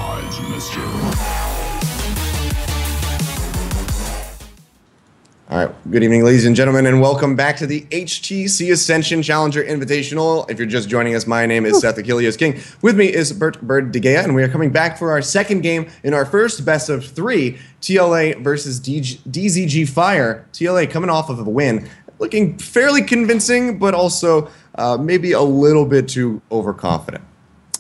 Rise, mister. All right, good evening, ladies and gentlemen, and welcome back to the HTC Ascension Challenger Invitational. If you're just joining us, my name is Seth Achilles King. With me is Bert Bird DeGea, and we are coming back for our second game in our first best of three, TLA versus DZG Fire. TLA coming off of a win, looking fairly convincing, but also maybe a little bit too overconfident.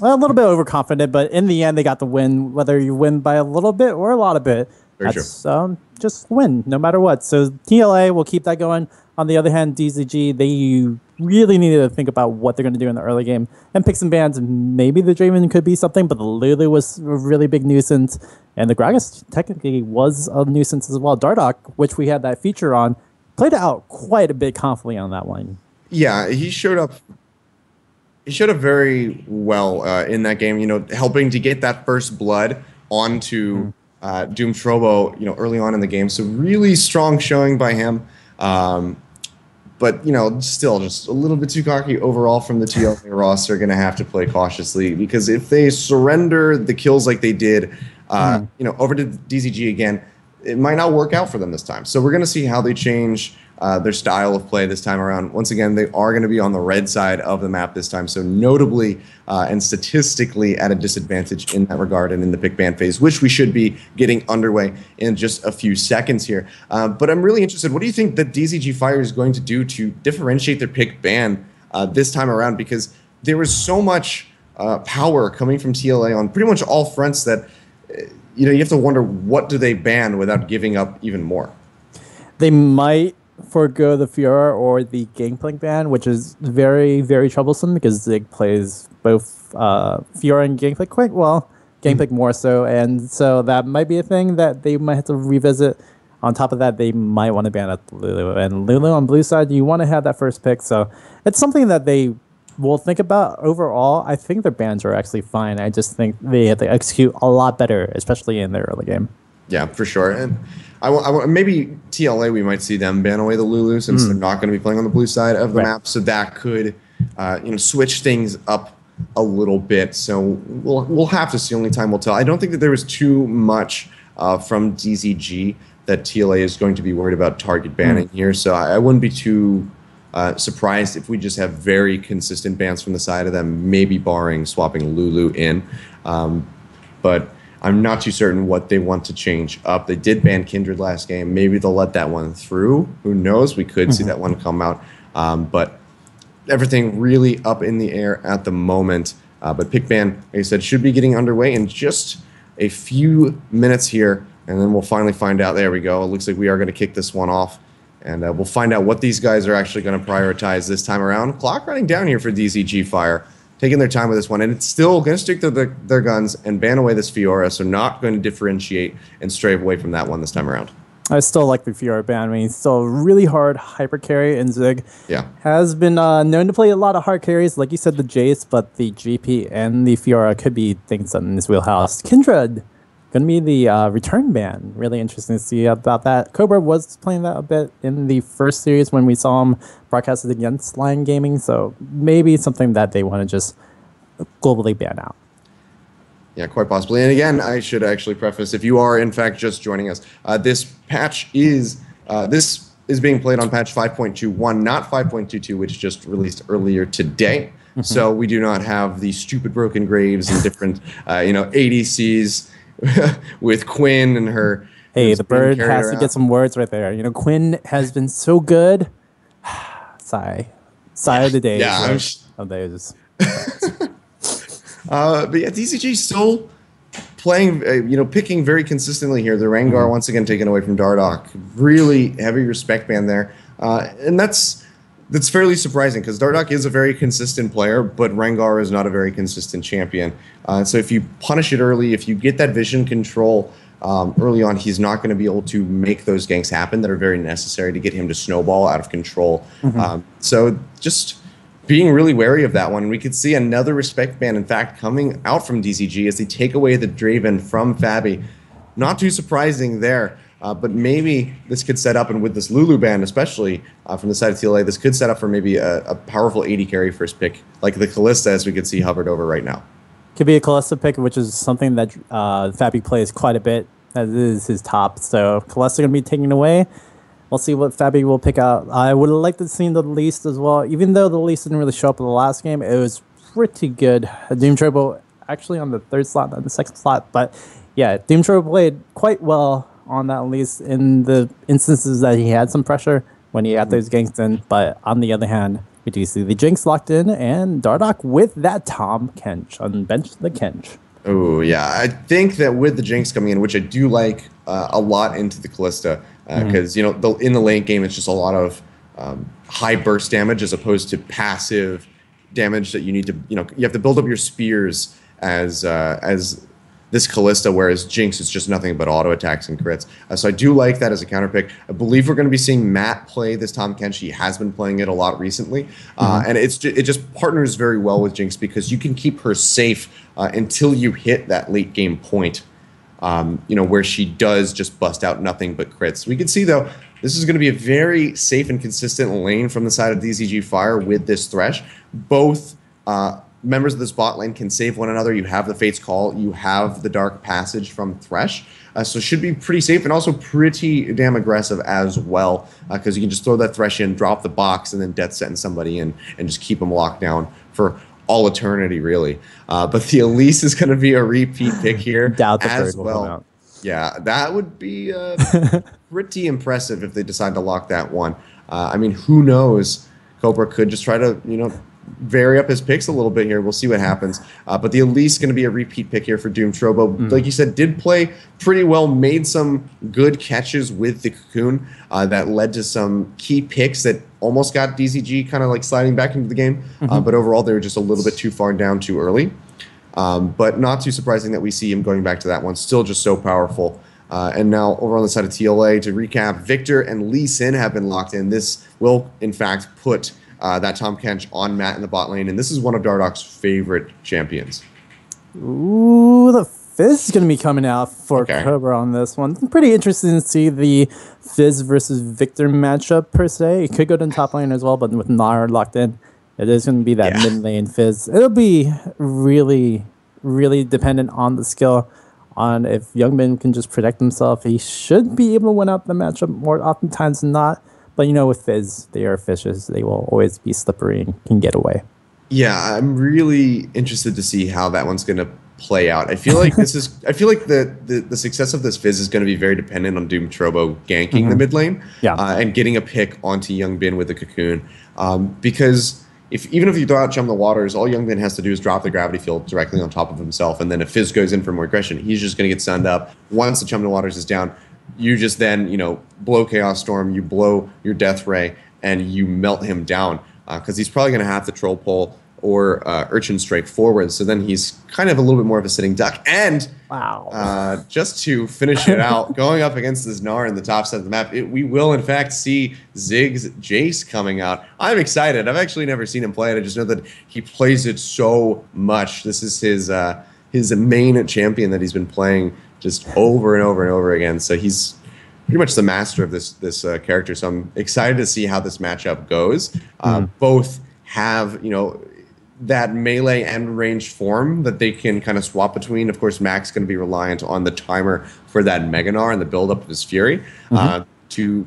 Well, a little bit overconfident, but in the end, they got the win, whether you win by a little bit or a lot of bit. Very true. Just win, no matter what. So TLA will keep that going. On the other hand, DZG, they really needed to think about what they're going to do in the early game and pick some bans. Maybe the Draven could be something, but the Lulu was a really big nuisance. And the Gragas technically was a nuisance as well. Dardoch, which we had that feature on, played out quite a bit confidently on that one. Yeah, he showed up. He showed up very well in that game. You know, helping to get that first blood onto Doom Trobo, you know, early on in the game. So really strong showing by him. But, you know, still just a little bit too cocky overall from the TLA roster. Going to have to play cautiously, because if they surrender the kills like they did, you know, over to DZG again, it might not work out for them this time. So we're going to see how they change their style of play this time around. Once again, they are going to be on the red side of the map this time, so notably and statistically at a disadvantage in that regard and in the pick ban phase, which we should be getting underway in just a few seconds here. But I'm really interested, what do you think that DZG Fire is going to do to differentiate their pick ban this time around? Because there was so much power coming from TLA on pretty much all fronts that you know, you have to wonder, what do they ban without giving up even more? They might forgo the Fiora or the Gangplank ban, which is very, very troublesome because Zig plays both Fiora and Gangplank quite well, Gangplank more so, and so that might be a thing that they might have to revisit. On top of that, they might want to ban out Lulu, and Lulu on blue side, you want to have that first pick, so it's something that they will think about. Overall, I think their bans are actually fine. I just think they have to execute a lot better, especially in their early game. Yeah, for sure. And maybe TLA, we might see them ban away the Lulu since they're not going to be playing on the blue side of the map. So that could, you know, switch things up a little bit. So we'll have to see. Only time will tell. I don't think that there was too much from DZG that TLA is going to be worried about target banning here. So I wouldn't be too surprised if we just have very consistent bans from the side of them, maybe barring swapping Lulu in. But I'm not too certain what they want to change up. They did ban Kindred last game. Maybe they'll let that one through. Who knows? We could see that one come out. But everything really up in the air at the moment. But pick ban, like I said, should be getting underway in just a few minutes here. And then we'll finally find out. There we go. It looks like we are going to kick this one off. And we'll find out what these guys are actually going to prioritize this time around. Clock running down here for DZG Fire, taking their time with this one. And it's still going to stick to their guns and ban away this Fiora, so not going to differentiate and stray away from that one this time around. I still like the Fiora ban. I mean, it's still really hard hyper carry, and Zig has been known to play a lot of hard carries. Like you said, the Jace, but the GP and the Fiora could be things in his wheelhouse. Kindred going to be the return ban. Really interesting to see about that. Cobra was playing that a bit in the first series when we saw him broadcasted against Lion Gaming, so maybe something that they want to just globally ban out. Yeah, quite possibly. And again, I should actually preface, if you are in fact just joining us, this patch is being played on patch 5.21, not 5.22, which just released earlier today. So we do not have the stupid broken graves and different, you know, ADCs with Quinn and her. Hey, the bird has to get some words right there. You know, Quinn has been so good. Sigh of the days. Yeah. Of days. But yeah, DZG still playing, you know, picking very consistently here. The Rengar once again taken away from Dardoch. Really heavy respect ban there. And that's fairly surprising because Dardoch is a very consistent player, but Rengar is not a very consistent champion. So if you punish it early, if you get that vision control early on, he's not going to be able to make those ganks happen that are very necessary to get him to snowball out of control. So just being really wary of that one. We could see another respect ban, in fact, coming out from DZG as they take away the Draven from Fabi. Not too surprising there. But maybe this could set up, and with this Lulu ban especially from the side of TLA, this could set up for maybe a powerful AD carry first pick, like the Kalista, as we could see hovered over right now. Could be a Kalista pick, which is something that Fabi plays quite a bit. That is his top. So Kalista going to be taken away. We'll see what Fabi will pick out. I would like to see the Least as well. Even though the Least didn't really show up in the last game, it was pretty good. Doom Turbo actually on the third slot, not the second slot. But yeah, Doom Turbo played quite well on that Least in the instances that he had some pressure when he had those ganks in. But on the other hand, we do see the Jinx locked in and Dardoch with that Tahm Kench on bench the Kench. Oh, yeah. I think that with the Jinx coming in, which I do like a lot into the Kalista, because, in the late game, it's just a lot of high burst damage as opposed to passive damage that you need to, you have to build up your spears as this Kalista, whereas Jinx is just nothing but auto attacks and crits. So I do like that as a counter pick. I believe we're going to be seeing Matt play this Tahm Kench. He has been playing it a lot recently. And it just partners very well with Jinx because you can keep her safe until you hit that late game point, where she does just bust out nothing but crits. We can see, though, this is going to be a very safe and consistent lane from the side of DZG Fire with this Thresh. Both members of this bot lane can save one another. You have the Fate's Call. You have the Dark Passage from Thresh. So should be pretty safe and also pretty damn aggressive as well, because you can just throw that Thresh in, drop the box, and then death sentence somebody in and just keep them locked down for all eternity, really. But the Elise is going to be a repeat pick here. Doubt the as third will well. come out. Yeah, that would be pretty impressive if they decide to lock that one. Who knows? Cobra could just try to, vary up his picks a little bit here. We'll see what happens. But the Elise is going to be a repeat pick here for Doom Turbo. Like you said, did play pretty well, made some good catches with the Cocoon that led to some key picks that almost got DZG kind of like sliding back into the game. But overall, they were just a little bit too far down too early. But not too surprising that we see him going back to that one. Still just so powerful. And now over on the side of TLA, to recap, Victor and Lee Sin have been locked in. This will, in fact, put that Tahm Kench on Matt in the bot lane. And this is one of Dardoch's favorite champions. Ooh, the Fizz is going to be coming out for Cobra on this one. It's pretty interesting to see the Fizz versus Victor matchup, per se. It could go to the top lane as well, but with Nar locked in, it is going to be that mid lane Fizz. It'll be really, really dependent on the skill. On if Youngbin can just protect himself, he should be able to win out the matchup more oftentimes than not. But with Fizz, they are fishes. They will always be slippery and can get away. Yeah, I'm really interested to see how that one's going to play out. I feel like the success of this Fizz is going to be very dependent on Doom Turbo ganking the mid lane and getting a pick onto Youngbin with the Cocoon. Because even if you throw out Chum the Waters, all Youngbin has to do is drop the gravity field directly on top of himself, and then if Fizz goes in for more aggression, he's just going to get stunned up. Once the Chum the Waters is down, you just then, blow Chaos Storm, you blow your Death Ray, and you melt him down, because he's probably going to have to Troll Pole or Urchin Strike forward, so then he's kind of a little bit more of a sitting duck. And just to finish it out, going up against this Gnar in the top set of the map, we will in fact see Ziggs Jace coming out. I'm excited. I've actually never seen him play it. I just know that he plays it so much. This is his main champion that he's been playing just over and over and over again. So he's pretty much the master of this character. So I'm excited to see how this matchup goes. Both have, that melee and ranged form that they can kind of swap between. Of course, Mac's going to be reliant on the timer for that Meganar and the buildup of his Fury to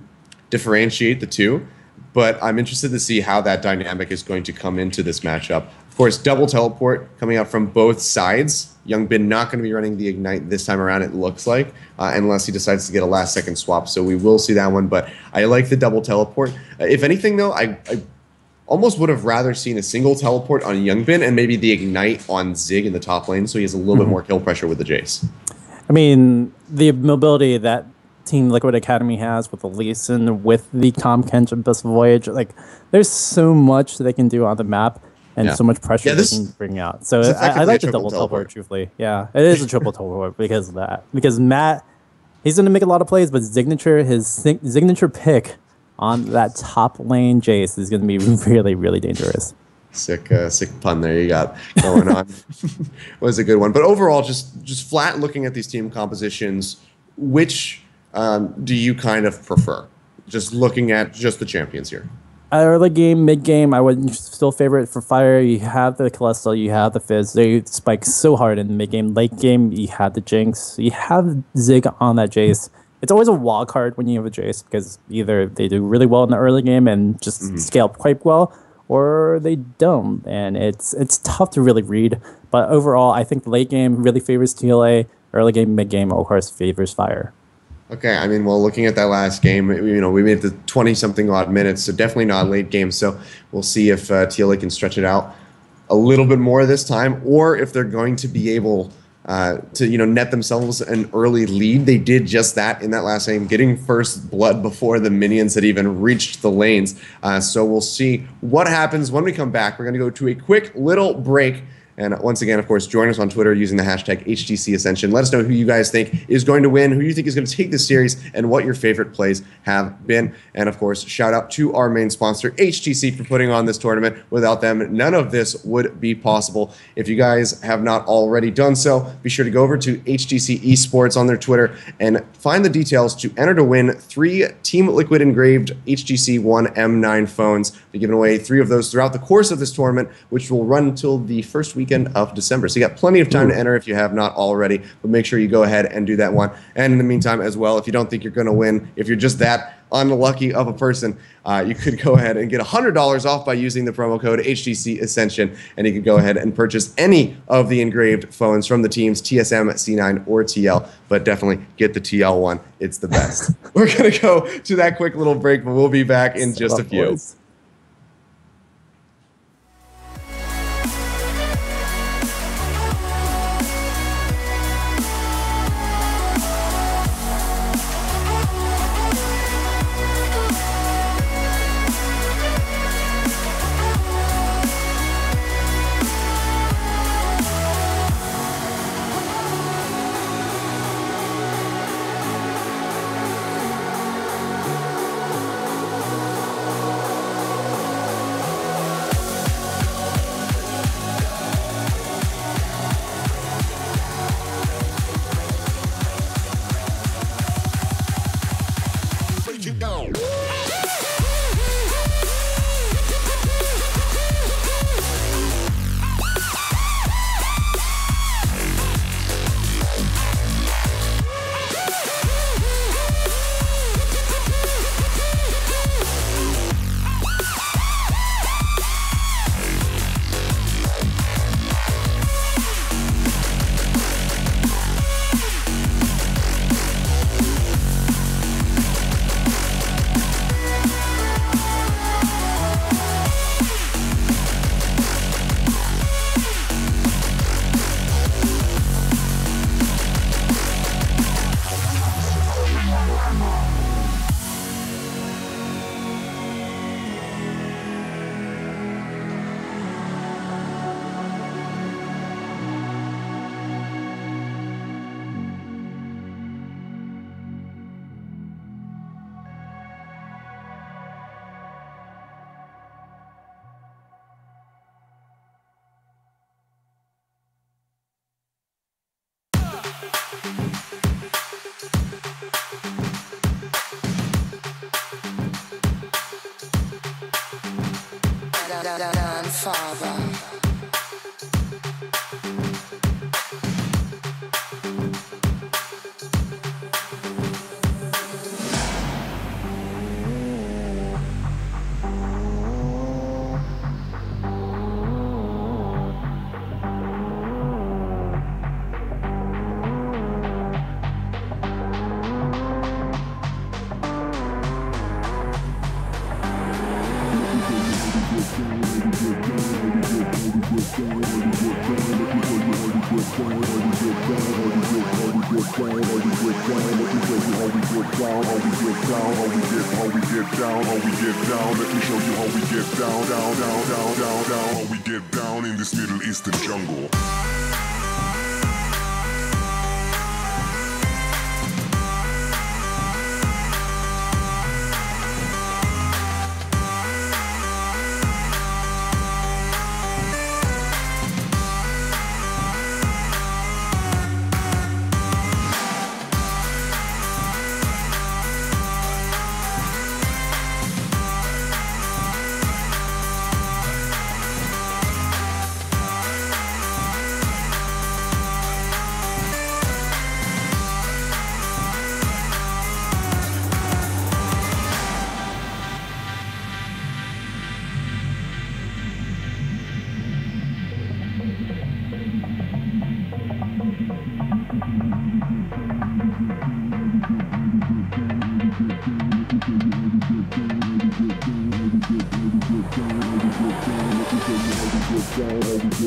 differentiate the two. But I'm interested to see how that dynamic is going to come into this matchup. Of course, double teleport coming out from both sides. Youngbin not going to be running the Ignite this time around, it looks like, unless he decides to get a last-second swap. So we will see that one. But I like the double teleport. If anything, though, I almost would have rather seen a single teleport on Youngbin and maybe the Ignite on Zig in the top lane, so he has a little bit more kill pressure with the Jace. I mean, the mobility that Team Liquid Academy has with the Lee Sin, with the Tahm Kench and Abyss Voyage, there's so much they can do on the map and so much pressure they can bring out. So I like the double teleport, truthfully. Yeah, it is a triple teleport because of that. Because Matt, he's going to make a lot of plays, but his signature pick on that top lane Jace is going to be really, really dangerous. Sick pun there you got going on. Was a good one. But overall, just flat looking at these team compositions, which do you kind of prefer? Just looking at just the champions here. Early game, mid game, I would still favor it for Fire. You have the Celestial, you have the Fizz. They spike so hard in the mid game. Late game, you have the Jinx. You have Zig on that Jace. It's always a wild card when you have a Jace because either they do really well in the early game and just scale up quite well, or they don't. And it's tough to really read. But overall, I think late game really favors TLA. Early game, mid game, of course, favors Fire. Okay, I mean, well, looking at that last game, we made the 20-something odd minutes, so definitely not late game. So we'll see if TLA can stretch it out a little bit more this time, or if they're going to be able to net themselves an early lead. They did just that in that last game, getting first blood before the minions had even reached the lanes. So we'll see what happens when we come back. We're going to go to a quick little break. And once again, of course, join us on Twitter using the hashtag HTC Ascension. Let us know who you guys think is going to win, who you think is going to take this series, and what your favorite plays have been. And of course, shout out to our main sponsor, HTC, for putting on this tournament. Without them, none of this would be possible. If you guys have not already done so, be sure to go over to HTC Esports on their Twitter and find the details to enter to win 3 Team Liquid engraved HTC One M9 phones. We're giving away 3 of those throughout the course of this tournament, which will run until the first weekend of December. So you got plenty of time to enter if you have not already, but make sure you go ahead and do that one. And in the meantime as well, if you don't think you're going to win, if you're just that unlucky of a person, you could go ahead and get $100 off by using the promo code HTC Ascension, and you can go ahead and purchase any of the engraved phones from the teams TSM, C9, or TL, but definitely get the TL one. It's the best. We're going to go to that quick little break, but we'll be back in just a few. Boys.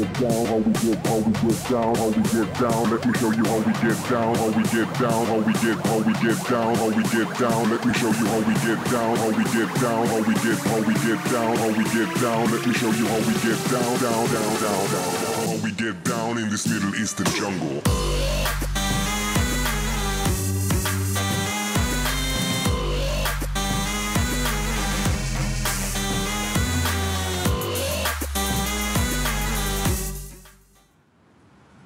get down, how we get down, how we get down. Let me show you how we get down, how we get down, how we get down, how we get down. Let me show you how we get down, how we get down, how we get down, how we get down. Let me show you how we get down, down. How we get down in this Middle Eastern jungle.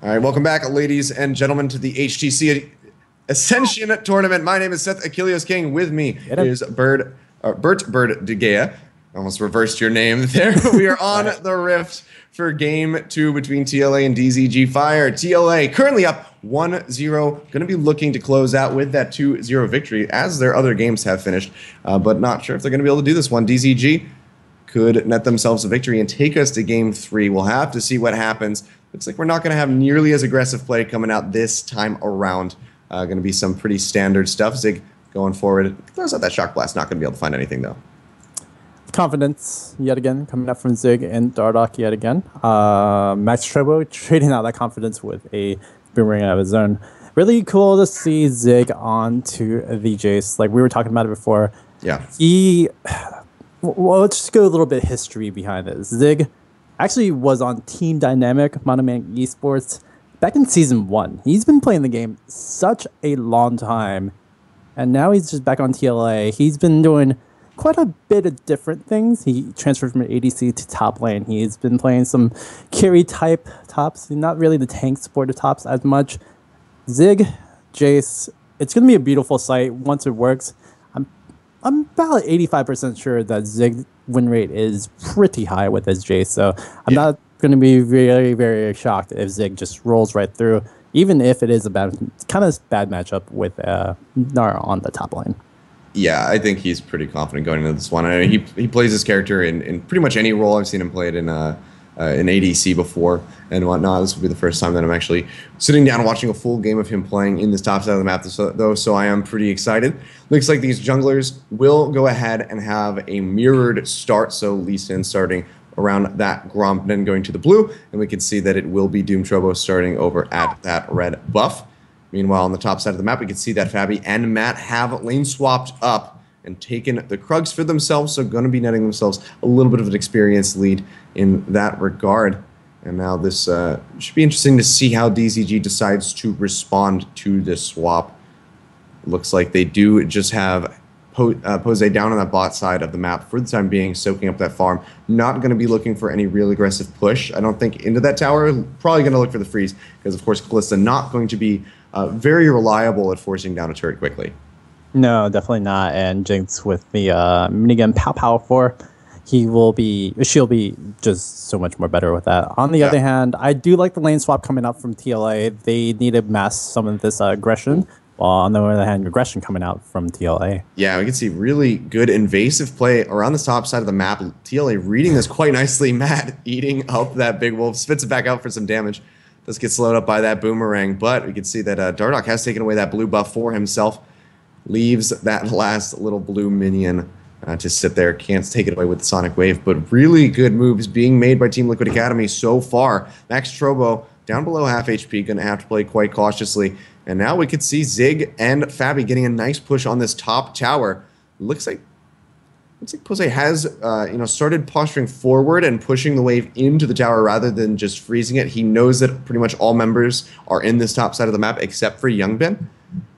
All right, welcome back, ladies and gentlemen, to the HTC Ascension tournament. My name is Seth Achilles King. With me is Bert De Gea. Almost reversed your name there. We are on the Rift for Game 2 between TLA and DZG Fire. TLA currently up 1-0. Going to be looking to close out with that 2-0 victory, as their other games have finished, but not sure if they're going to be able to do this one. DZG could net themselves a victory and take us to Game 3. We'll have to see what happens. Looks like we're not going to have nearly as aggressive play coming out this time around. Going to be some pretty standard stuff. Zig going forward. Throws out that shock blast. Not going to be able to find anything, though. Confidence yet again coming up from Zig and Dardoch yet again. Max Trobo trading out that confidence with a boomerang of his own. Really cool to see Zig on to the Jace. Like we were talking about it before. Yeah. Well, let's just go a little bit of history behind this. Zig actually was on Team Dynamic Monoman Esports back in Season 1. He's been playing the game such a long time, and now he's just back on TLA. He's been doing quite a bit of different things. He transferred from ADC to top lane. He's been playing some carry type tops, not really the tank supported tops as much. Zig, Jace, it's going to be a beautiful sight once it works. I'm about 85% sure that Zig win rate is pretty high with his Jace, so I'm not going to be very, very shocked if Zig just rolls right through, even if it is a bad matchup with Nara on the top lane. Yeah, I think he's pretty confident going into this one. I mean, he plays his character in pretty much any role. I've seen him play it in ADC before and whatnot. This will be the first time that I'm actually sitting down and watching a full game of him playing in this top side of the map, though, so I am pretty excited. Looks like these junglers will go ahead and have a mirrored start, so Lee Sin starting around that Gromp, then going to the blue, and we can see that it will be Doom Trobo starting over at that red buff. Meanwhile, on the top side of the map, we can see that Fabi and Matt have lane swapped up and taken the Krugs for themselves, so going to be netting themselves a little bit of an experience lead in that regard. And now this should be interesting to see how DZG decides to respond to this swap. Looks like they do just have Pose down on that bot side of the map for the time being, soaking up that farm. Not going to be looking for any real aggressive push, I don't think, into that tower. Probably going to look for the freeze, because, of course, Kalista not going to be very reliable at forcing down a turret quickly. No, definitely not. And Jinx with the minigun Pow 4, she'll be just so much more better with that. On the other hand, I do like the lane swap coming up from TLA. They need to mask some of this aggression, while on the other hand, aggression coming out from TLA. Yeah, we can see really good invasive play around the top side of the map. TLA reading this quite nicely. Matt eating up that big wolf, spits it back out for some damage. Does get slowed up by that boomerang, but we can see that Dardoch has taken away that blue buff for himself. Leaves that last little blue minion to sit there. Can't take it away with the Sonic Wave, but really good moves being made by Team Liquid Academy so far. Max Trobo down below half HP, going to have to play quite cautiously. And now we could see Zig and Fabi getting a nice push on this top tower. Looks like Pose has started posturing forward and pushing the wave into the tower rather than just freezing it. He knows that pretty much all members are in this top side of the map except for Youngbin,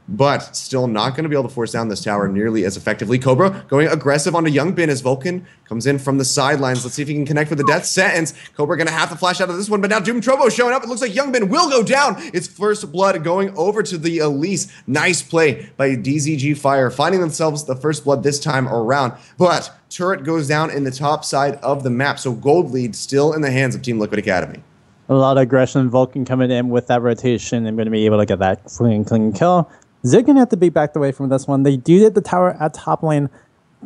but still not going to be able to force down this tower nearly as effectively. Cobra going aggressive onto Youngbin as Vulcan comes in from the sidelines. Let's see if he can connect with the death sentence. Cobra going to have to flash out of this one, but now Doom Trobo showing up. It looks like Youngbin will go down. It's first blood going over to the Elise. Nice play by DZG Fire, finding themselves the first blood this time around, but turret goes down in the top side of the map, so gold lead still in the hands of Team Liquid Academy. A lot of aggression. Vulcan coming in with that rotation and going to be able to get that clean kill. Zig going to have to be backed away from this one. They do get the tower at top lane,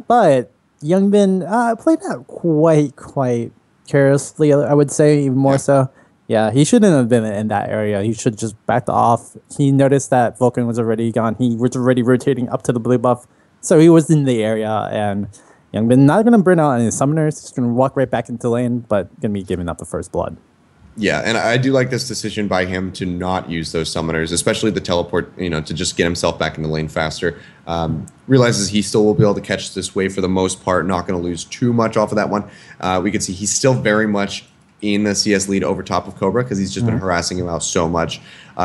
but Youngbin played that quite carelessly, I would say, even more so. Yeah, he shouldn't have been in that area. He should just backed off. He noticed that Vulcan was already gone. He was already rotating up to the blue buff, so he was in the area, and Youngbin not going to burn out any summoners. He's going to walk right back into lane, but going to be giving up the first blood. Yeah, and I do like this decision by him to not use those summoners, especially the teleport, to just get himself back in the lane faster. Realizes he still will be able to catch this wave for the most part, not going to lose too much off of that one. We can see he's still very much in the CS lead over top of Cobra because he's just been harassing him out so much.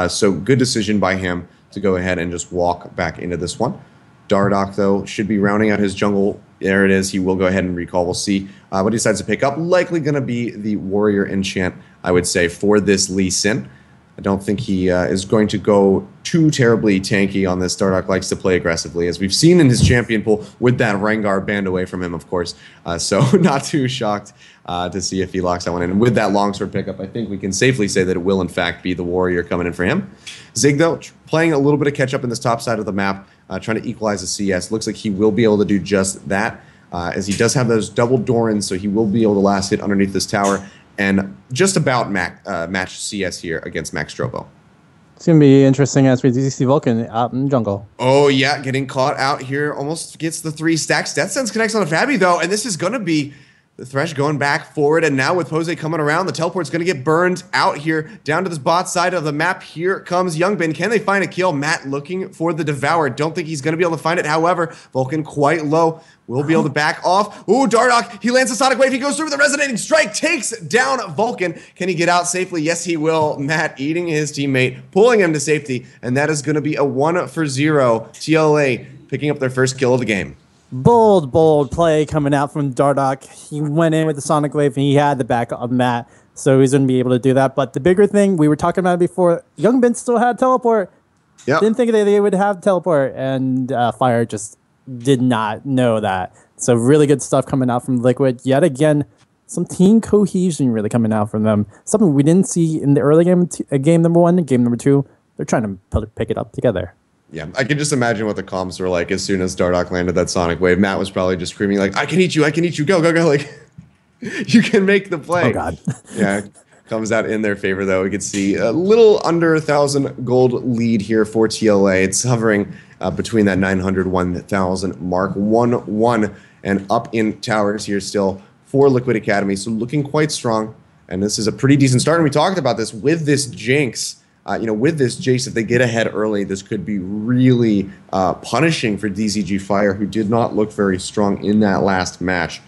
So good decision by him to go ahead and just walk back into this one. Dardoch, though, should be rounding out his jungle. There it is. He will go ahead and recall. We'll see what he decides to pick up. Likely going to be the Warrior Enchant, I would say, for this Lee Sin. I don't think he is going to go too terribly tanky on this. Dardoch likes to play aggressively, as we've seen in his champion pool with that Rengar banned away from him, of course. So not too shocked to see if he locks that one in. And with that longsword pickup, I think we can safely say that it will, in fact, be the Warrior coming in for him. Zig, though, playing a little bit of catch-up in this top side of the map, trying to equalize the CS. Looks like he will be able to do just that, as he does have those double Dorans, so he will be able to last hit underneath this tower and just about match CS here against Max Strobo. It's going to be interesting as we see Vulcan out in the jungle. Oh, yeah, getting caught out here. Almost gets the 3 stacks. Death Sense connects on a Fabi, though, and this is going to be the Thresh going back forward, and now with Pose coming around, the teleport's going to get burned out here down to this bot side of the map. Here comes Youngbin. Can they find a kill? Matt looking for the Devour. Don't think he's going to be able to find it. However, Vulcan quite low. Will be able to back off. Ooh, Dardoch, he lands a Sonic Wave. He goes through with a Resonating Strike, takes down Vulcan. Can he get out safely? Yes, he will. Matt eating his teammate, pulling him to safety, and that is going to be a 1-0 TLA picking up their first kill of the game. Bold play coming out from Dardoch. He went in with the Sonic Wave, and he had the back of Matt, so he's going to be able to do that. But the bigger thing, we were talking about it before, Youngbin still had teleport. Yep. Didn't think they would have teleport, and Fire just did not know that. So really good stuff coming out from Liquid. Yet again, some team cohesion really coming out from them. Something we didn't see in the early game, game number 1 and game number 2. They're trying to pick it up together. Yeah, I can just imagine what the comms were like as soon as Dardoch landed that Sonic Wave. Matt was probably just screaming like, I can eat you, go, like, you can make the play. Oh, God. Yeah, comes out in their favor, though. We can see a little under 1,000 gold lead here for TLA. It's hovering between that 900, 1,000 mark. 1-1 and up in towers here still for Liquid Academy. So looking quite strong. And this is a pretty decent start. And we talked about this with this Jinx. With this Jace, if they get ahead early, this could be really punishing for DZG Fire, who did not look very strong in that last match.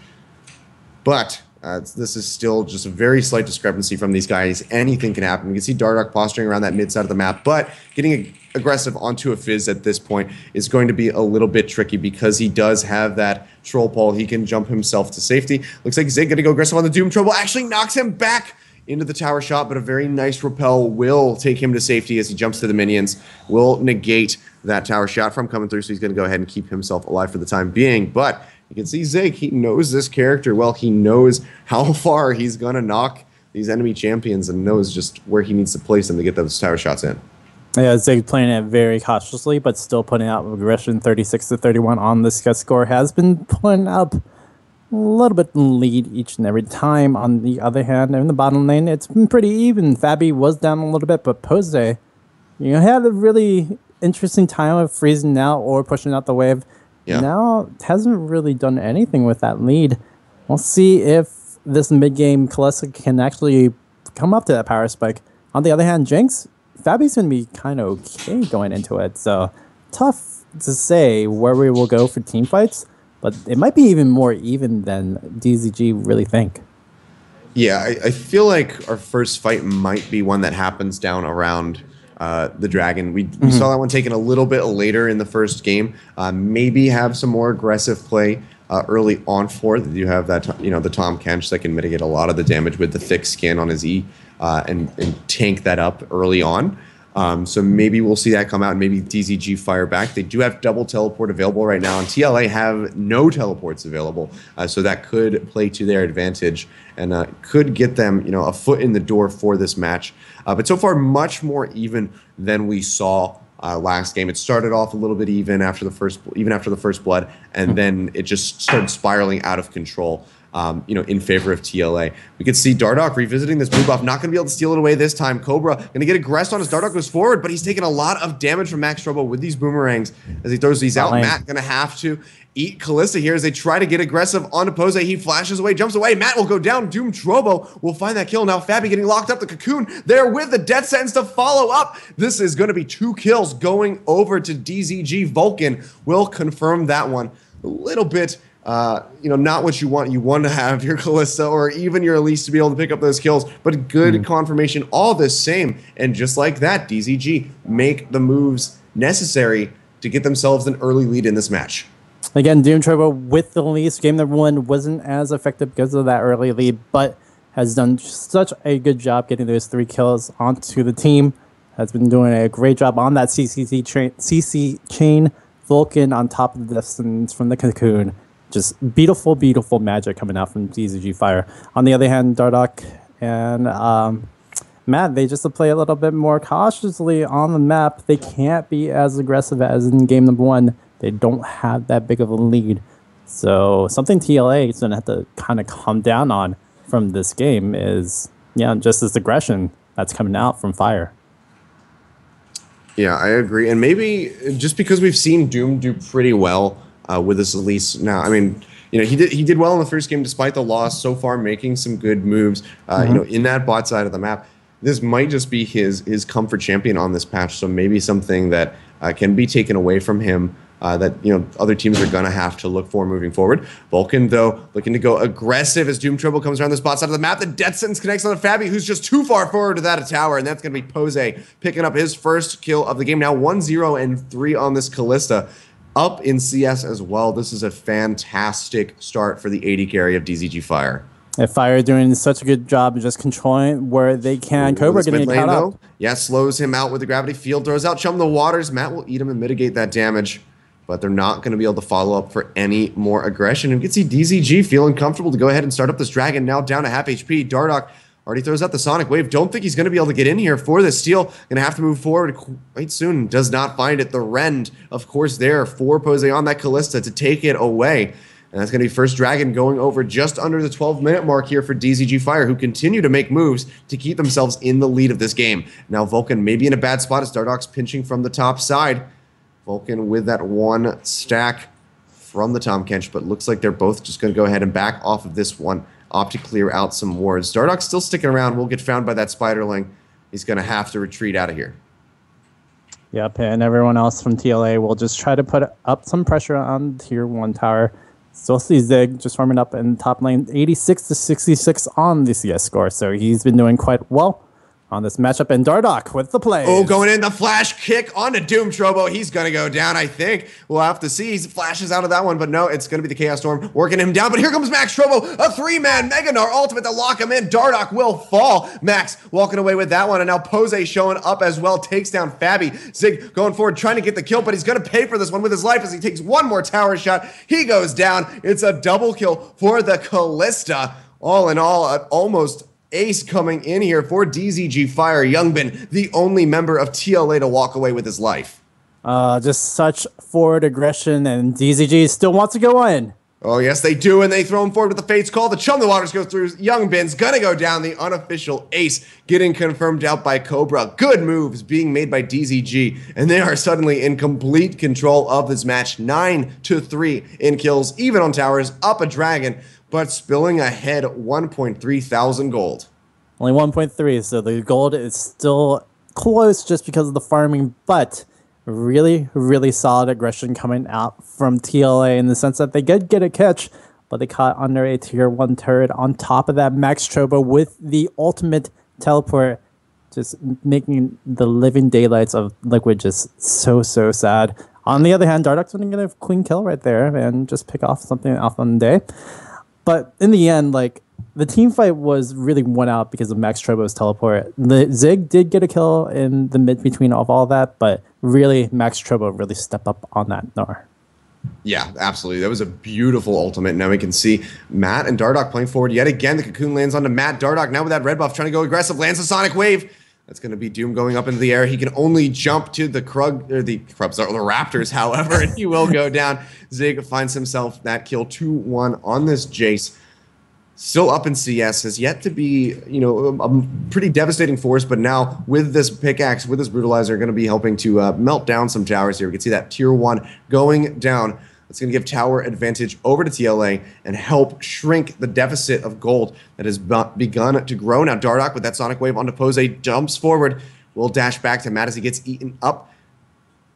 But this is still just a very slight discrepancy from these guys. Anything can happen. We can see Dardoch posturing around that mid side of the map, but getting aggressive onto a Fizz at this point is going to be a little bit tricky because he does have that troll pole. He can jump himself to safety. Looks like Zig going to go aggressive on the Doom Trouble. Actually knocks him back into the tower shot, but a very nice repel will take him to safety as he jumps to the minions, will negate that tower shot from coming through, so he's going to go ahead and keep himself alive for the time being. But you can see Zig, he knows this character well. He knows how far he's going to knock these enemy champions and knows just where he needs to place them to get those tower shots in. Yeah, Zig playing it very cautiously, but still putting out aggression. 36-31 on the score has been putting up a little bit lead each and every time. On the other hand, in the bottom lane, it's been pretty even. Fabi was down a little bit, but Pose, had a really interesting time of freezing out or pushing out the wave. Yeah. Now, hasn't really done anything with that lead. We'll see if this mid-game Kalista can actually come up to that power spike. On the other hand, Jinx, Fabi's going to be kind of okay going into it. So, tough to say where we will go for team fights. But it might be even more even than DZG really think. Yeah, I feel like our first fight might be one that happens down around the Dragon. We saw that one taken a little bit later in the first game. Maybe have some more aggressive play early on for it. You have that, the Tom Kench that can mitigate a lot of the damage with the thick skin on his E and tank that up early on. So maybe we'll see that come out and maybe DZG fire back. They do have double teleport available right now, and TLA have no teleports available. So that could play to their advantage and could get them, a foot in the door for this match. But so far, much more even than we saw last game. It started off a little bit even after the first blood, and then it just started spiraling out of control. in favor of TLA. We could see Dardoch revisiting this blue buff, not going to be able to steal it away this time. Cobra going to get aggressed on as Dardoch goes forward, but he's taking a lot of damage from Max Strobo with these boomerangs as he throws these out. Matt going to have to eat Kalista here as they try to get aggressive onto Pose. He flashes away, jumps away. Matt will go down. Doom Trobo will find that kill. Now Fabi getting locked up. The Cocoon there with the death sentence to follow up. This is going to be 2 kills going over to DZG. Vulcan will confirm that one. A little bit not what you want. You want to have your Kalista or even your Elise to be able to pick up those kills, but good confirmation all the same. And just like that, DZG make the moves necessary to get themselves an early lead in this match. Again, Doom Turbo with the Elise. Game number 1 wasn't as effective because of that early lead, but has done such a good job getting those 3 kills onto the team. Has been doing a great job on that CC chain. Vulcan on top of the distance from the Cocoon. Just beautiful, beautiful magic coming out from DZG Fire. On the other hand, Dardoch and Matt, they just play a little bit more cautiously on the map. They can't be as aggressive as in game number 1. They don't have that big of a lead. So something TLA is going to have to kind of calm down on from this game is, just this aggression that's coming out from Fire. Yeah, I agree. And maybe just because we've seen Doom do pretty well with this Elise now, I mean, he did well in the first game despite the loss so far, making some good moves, in that bot side of the map. This might just be his comfort champion on this patch, so maybe something that can be taken away from him that other teams are going to have to look for moving forward. Vulcan, though, looking to go aggressive as Doom Trouble comes around the spot side of the map. The death sentence connects on Fabi, who's just too far forward to that tower, and that's going to be Pose picking up his first kill of the game. Now 1-0 and 3 on this Kalista. Up in CS as well. This is a fantastic start for the AD carry of DZG Fire. If Fire doing such a good job of just controlling where they can. Cobra getting caught up. Yeah, slows him out with the gravity field, throws out Chum the Waters. Matt will eat him and mitigate that damage, but they're not going to be able to follow up for any more aggression. And we can see DZG feeling comfortable to go ahead and start up this Dragon, now down to half HP. Dardoch already throws out the Sonic Wave. Don't think he's going to be able to get in here for this steal. Going to have to move forward quite soon. Does not find it. The Rend, of course, there for Pose on that Kalista to take it away. And that's going to be first Dragon going over just under the 12-minute mark here for DZG Fire, who continue to make moves to keep themselves in the lead of this game. Now Vulcan maybe in a bad spot as Dardoch's pinching from the top side. Vulcan with that 1 stack from the Tahm Kench, but looks like they're both just going to go ahead and back off of this one. Opt to clear out some wards. Dardoch's still sticking around. Will get found by that Spiderling. He's going to have to retreat out of here. Yep, and everyone else from TLA will just try to put up some pressure on tier 1 tower. Still see Zig just farming up in top lane, 86 to 66 on the CS score. So he's been doing quite well on this matchup. And Dardoch with the play. Oh, going in the flash kick onto Doom Trobo. He's going to go down, I think. We'll have to see. He flashes out of that one, but no, it's going to be the Chaos Storm working him down. But here comes Max Trobo, a 3-man Meganar ultimate to lock him in. Dardoch will fall. Max walking away with that one. And now Pose showing up as well. Takes down Fabi. Zig going forward, trying to get the kill, but he's going to pay for this one with his life as he takes one more tower shot. He goes down. It's a double kill for the Kalista. All in all, almost ace coming in here for DZG Fire. Youngbin, the only member of TLA to walk away with his life. Just such forward aggression, and DZG still wants to go in. Oh, yes, they do, and they throw him forward with the Fate's Call. The Chum the Waters goes through. Youngbin's gonna go down. The unofficial ace getting confirmed out by Cobra. Good moves being made by DZG, and they are suddenly in complete control of this match. 9-3 in kills, even on towers, up a Dragon, but spilling ahead 1.3 thousand gold. Only 1.3, so the gold is still close just because of the farming, but really, really solid aggression coming out from TLA in the sense that they did get a catch, but they caught under a tier 1 turret. On top of that, Max Trobo with the ultimate teleport, just making the living daylights of Liquid just so, so sad. On the other hand, Dardoch's going to get a clean kill right there and just pick off something off on the day. But in the end, like, the team fight was really won out because of Max Trobo's teleport. The Zig did get a kill in the mid between of all that, but really Max Trobo really stepped up on that Gnar. Yeah, absolutely. That was a beautiful ultimate. Now we can see Matt and Dardoch playing forward yet again. The Cocoon lands onto Matt. Dardoch now with that red buff trying to go aggressive, lands a Sonic Wave. That's going to be Doom going up into the air. He can only jump to the Raptors, however, and he will go down. Zig finds himself that kill 2-1 on this Jace. still up in CS, has yet to be, a pretty devastating force, but now with this pickaxe, with this brutalizer, going to be helping to melt down some towers here. We can see that tier 1 going down. It's going to give tower advantage over to TLA and help shrink the deficit of gold that has begun to grow. Now Dardoch with that sonic wave onto Pose jumps forward, will dash back to Matt as he gets eaten up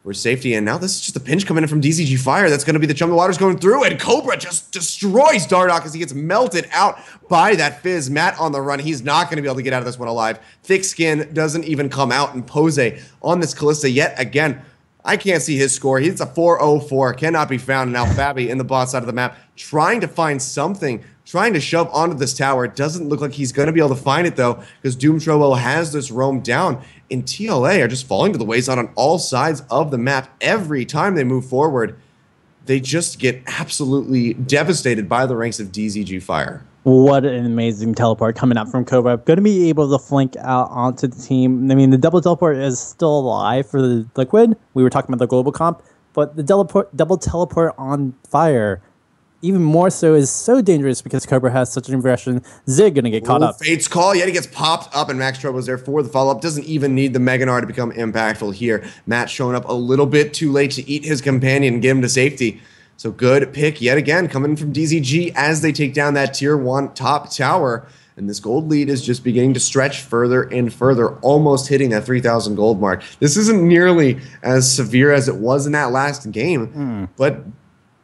for safety, and now this is just a pinch coming in from DZG Fire. That's going to be the chum of waters going through, and Cobra just destroys Dardoch as he gets melted out by that Fizz. Matt on the run. He's not going to be able to get out of this one alive. Thick Skin doesn't even come out, and Pose on this Kalista yet again. I can't see his score. He's a 404, cannot be found. And now Fabi in the bot side of the map trying to find something, trying to shove onto this tower. It doesn't look like he's going to be able to find it, though, because Doom Trovo has this roam down. And TLA are just falling to the wayside on all sides of the map. Every time they move forward, they just get absolutely devastated by the ranks of DZG Fire. What an amazing teleport coming out from Cobra. Going to be able to flank out onto the team. I mean, the double teleport is still alive for the Liquid. We were talking about the global comp, but the double teleport on Fire, even more so, is so dangerous because Cobra has such an aggression. Zig going to get caught up. Fate's call, yet he gets popped up, and Max Trouble is there for the follow-up. Doesn't even need the Meganar to become impactful here. Matt showing up a little bit too late to eat his companion and get him to safety. So good pick yet again coming from DZG as they take down that tier 1 top tower. And this gold lead is just beginning to stretch further and further, almost hitting that 3,000 gold mark. This isn't nearly as severe as it was in that last game, but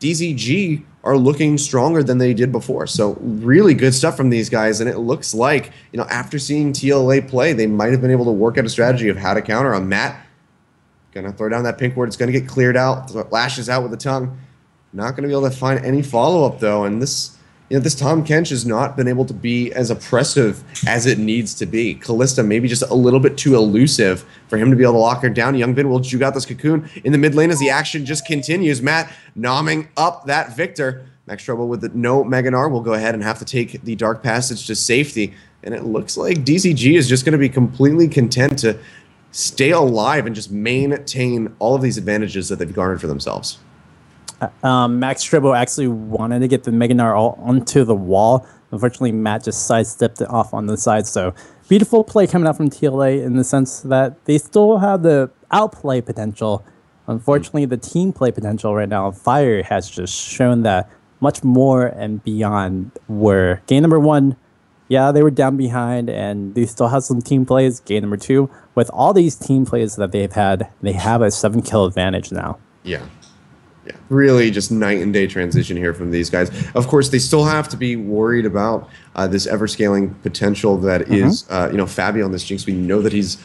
DZG are looking stronger than they did before. So really good stuff from these guys. And it looks like, after seeing TLA play, they might have been able to work out a strategy of how to counter on Matt. Gonna throw down that pink ward. It's gonna get cleared out. Lashes out with the tongue. Not going to be able to find any follow-up, though, and this Tom Kench has not been able to be as oppressive as it needs to be. Kalista maybe just a little bit too elusive for him to be able to lock her down. Youngbin will juke out this cocoon in the mid lane as the action just continues. Matt nomming up that Victor. Max Trouble with no Meganar will go ahead and have to take the Dark Passage to safety, and it looks like DZG is just going to be completely content to stay alive and just maintain all of these advantages that they've garnered for themselves. Max Tribble actually wanted to get the Meganar all onto the wall. Unfortunately, Matt just sidestepped it off on the side. So beautiful play coming out from TLA in the sense that they still have the outplay potential. Unfortunately, the team play potential right now, Fire has just shown that much more and beyond. Where game number 1, yeah, they were down behind and they still have some team plays. Game number 2, with all these team plays that they've had, they have a 7-kill advantage now. Yeah. Yeah, really just night and day transition here from these guys. Of course, they still have to be worried about this ever-scaling potential that is, Fabi on this Jinx. We know that he's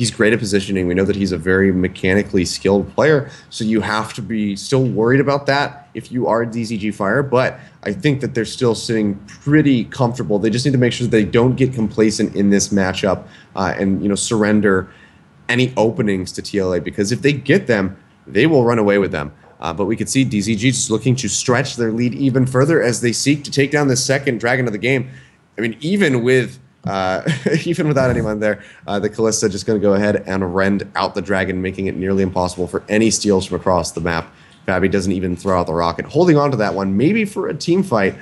great at positioning. We know that he's a very mechanically skilled player. So you have to be still worried about that if you are DZG Fire. But I think that they're still sitting pretty comfortable. They just need to make sure that they don't get complacent in this matchup and surrender any openings to TLA, because if they get them, they will run away with them. But we could see DZG just looking to stretch their lead even further as they seek to take down the second dragon of the game. I mean, even with even without anyone there, the Kalista just going to go ahead and rend out the dragon, making it nearly impossible for any steals from across the map. Fabi doesn't even throw out the rocket, holding on to that one, maybe for a team fight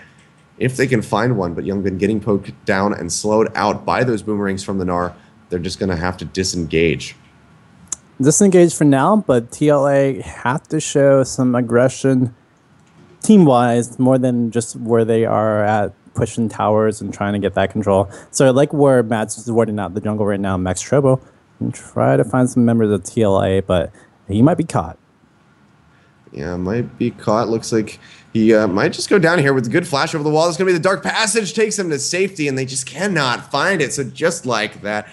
if they can find one. But Youngbin getting poked down and slowed out by those boomerangs from the Gnar. They're just going to have to disengage. Disengage for now, but TLA have to show some aggression team-wise more than just where they are at pushing towers and trying to get that control. So like where Matt's warding out the jungle right now, Max Trobo, and try to find some members of TLA, but he might be caught. Yeah, might be caught. Looks like he might just go down here with a good flash over the wall. It's going to be the Dark Passage, takes him to safety, and they just cannot find it. So just like that,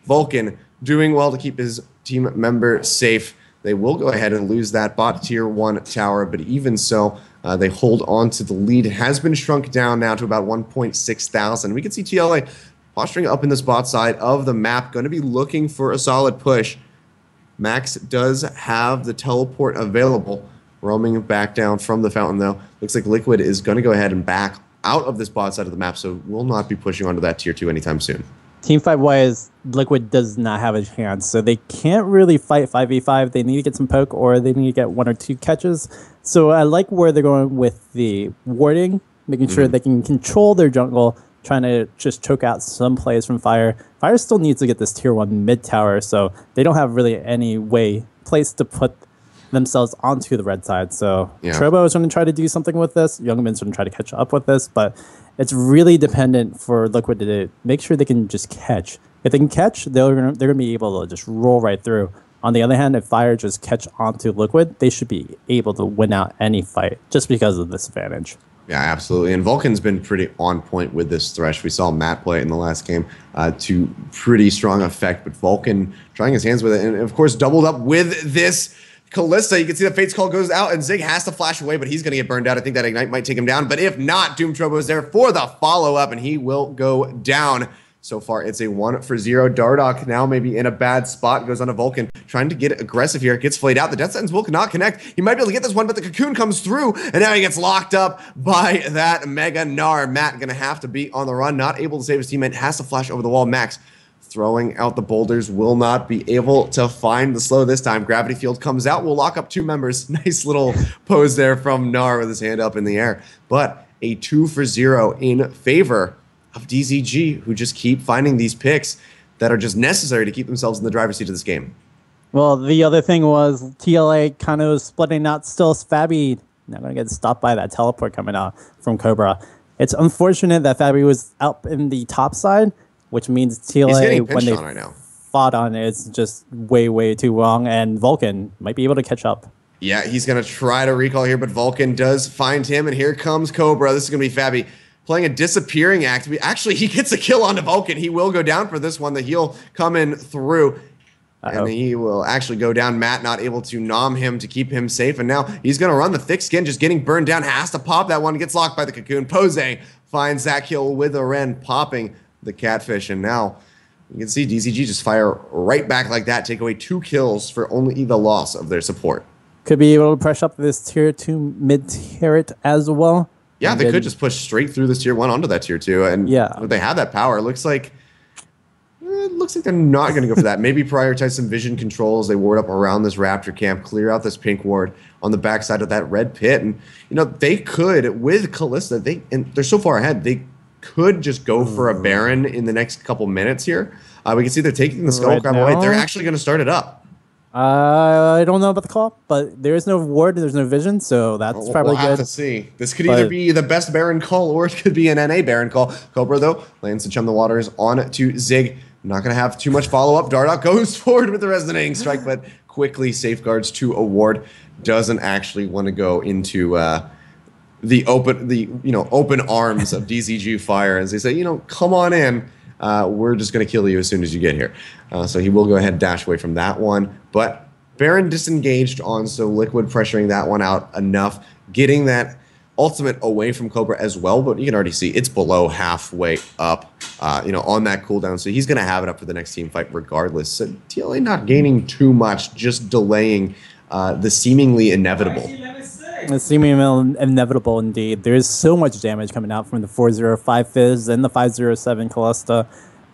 Vulcan doing well to keep his team member safe. They will go ahead and lose that bot tier 1 tower, but even so, they hold on to the lead. It has been shrunk down now to about 1.6 thousand. We can see TLA posturing up in this bot side of the map, going to be looking for a solid push. Max does have the teleport available, roaming back down from the fountain, though. Looks like Liquid is going to go ahead and back out of this bot side of the map, so will not be pushing onto that tier 2 anytime soon. Team fight wise, Liquid does not have a chance, so they can't really fight 5v5. They need to get some poke, or they need to get 1 or 2 catches. So I like where they're going with the warding, making sure they can control their jungle, trying to just choke out some plays from Fire. Fire still needs to get this tier 1 mid tower, so they don't have really any place to put themselves onto the red side. So Trobo is going to try to do something with this. Youngman's going to try to catch up with this, but it's really dependent for Liquid to make sure they can just catch. If they can catch, they're going to be able to just roll right through. On the other hand, if Fire just catch onto Liquid, they should be able to win out any fight just because of this advantage. Yeah, absolutely. And Vulcan's been pretty on point with this Thresh. We saw Matt play it in the last game to pretty strong effect, but Vulcan trying his hands with it. And of course, doubled up with this Kalista. You can see the Fate's Call goes out and Zig has to flash away, but he's going to get burned out. I think that Ignite might take him down. But if not, Doom Trobo is there for the follow-up and he will go down. So far, it's a 1-0. Dardoch now maybe in a bad spot. Goes on to Vulcan, trying to get aggressive here. Gets flayed out. The Death Sentence will not connect. He might be able to get this one, but the Cocoon comes through, and now he gets locked up by that Mega Gnar. Matt gonna have to be on the run. Not able to save his teammate. Has to flash over the wall. Max throwing out the boulders. Will not be able to find the slow this time. Gravity Field comes out. Will lock up 2 members. Nice little pose there from Gnar with his hand up in the air. But a 2-0 in favor of DZG, who just keep finding these picks that are just necessary to keep themselves in the driver's seat of this game. Well, the other thing was TLA kind of splitting out. Still, Fabi not going to get stopped by that teleport coming out from Cobra. It's unfortunate that Fabi was up in the top side, which means TLA, when they fought on it, it's just way, way too long, and Vulcan might be able to catch up. Yeah, he's going to try to recall here, but Vulcan does find him, and here comes Cobra. This is going to be Fabi playing a disappearing act. Actually, he gets a kill onto Vulcan. He will go down for this one. The heal coming through. And he will actually go down. Matt not able to nom him to keep him safe. And now he's going to run the thick skin, just getting burned down. Has to pop that one. Gets locked by the Cocoon. Pose finds that kill with a Ren, popping the Catfish. And now you can see DZG just fire right back like that. Take away 2 kills for only the loss of their support. Could be able to press up this tier 2 mid turret as well. Yeah, they could just push straight through this tier 1 onto that tier 2, and they have that power. It looks like they're not going to go for that. Maybe prioritize some vision controls. They ward up around this Raptor camp, clear out this pink ward on the backside of that red pit, and they could with Kalista. They're so far ahead. They could just go for a Baron in the next couple minutes here. We can see they're taking the Skull Crab away. They're actually going to start it up. I don't know about the call, but there is no ward, there's no vision, so that's probably good. We'll have to see. This could either be the best Baron call, or it could be an NA Baron call. Cobra, though, lands to chum the waters on to Zig. Not going to have too much follow-up. Dardoch goes forward with the Resonating Strike, but quickly safeguards to a ward. Doesn't actually want to go into the open arms of DZG Fire, as they say, come on in. We're just going to kill you as soon as you get here. So he will go ahead and dash away from that one. But Baron disengaged on, so Liquid pressuring that one out enough, getting that ultimate away from Cobra as well. But you can already see it's below halfway up, on that cooldown. So he's going to have it up for the next team fight regardless. So TLA not gaining too much, just delaying the seemingly inevitable. It's seemingly inevitable indeed. There is so much damage coming out from the 405 Fizz and the 507 Kalista.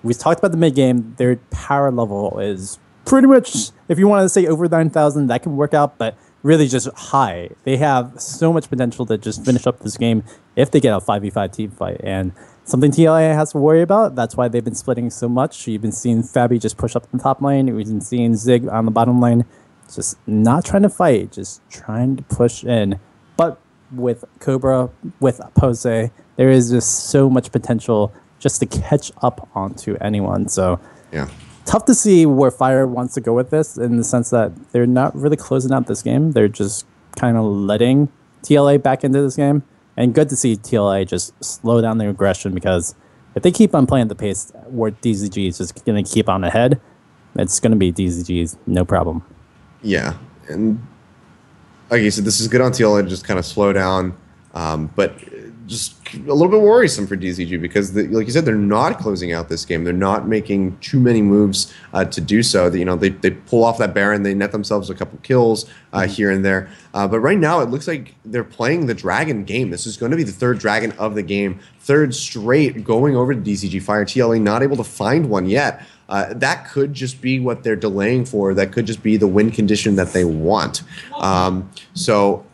We talked about the mid game. Their power level is pretty much, if you want to say over 9,000, that can work out, but really just high. They have so much potential to just finish up this game if they get a 5v5 team fight. And something TLA has to worry about. That's why they've been splitting so much. You've been seeing Fabi just push up the top lane. We've been seeing Zig on the bottom lane. Just not trying to fight, just trying to push in. But with Cobra, with Pose, there is just so much potential just to catch up onto anyone. So yeah, tough to see where Fire wants to go with this, in the sense that they're not really closing out this game. They're just kind of letting TLA back into this game. And good to see TLA just slow down their aggression, because if they keep on playing the pace where DZG is just going to keep on ahead, it's going to be DZG's no problem. Yeah, and like you said, this is good on TLA to just kind of slow down, but just a little bit worrisome for DZG, because, like you said, they're not closing out this game. They're not making too many moves to do so. They pull off that Baron, they net themselves a couple kills here and there. But right now, it looks like they're playing the Dragon game. This is going to be the 3rd Dragon of the game, 3rd straight going over to DZG Fire. TLA not able to find one yet. That could just be what they're delaying for. That could just be the win condition that they want. So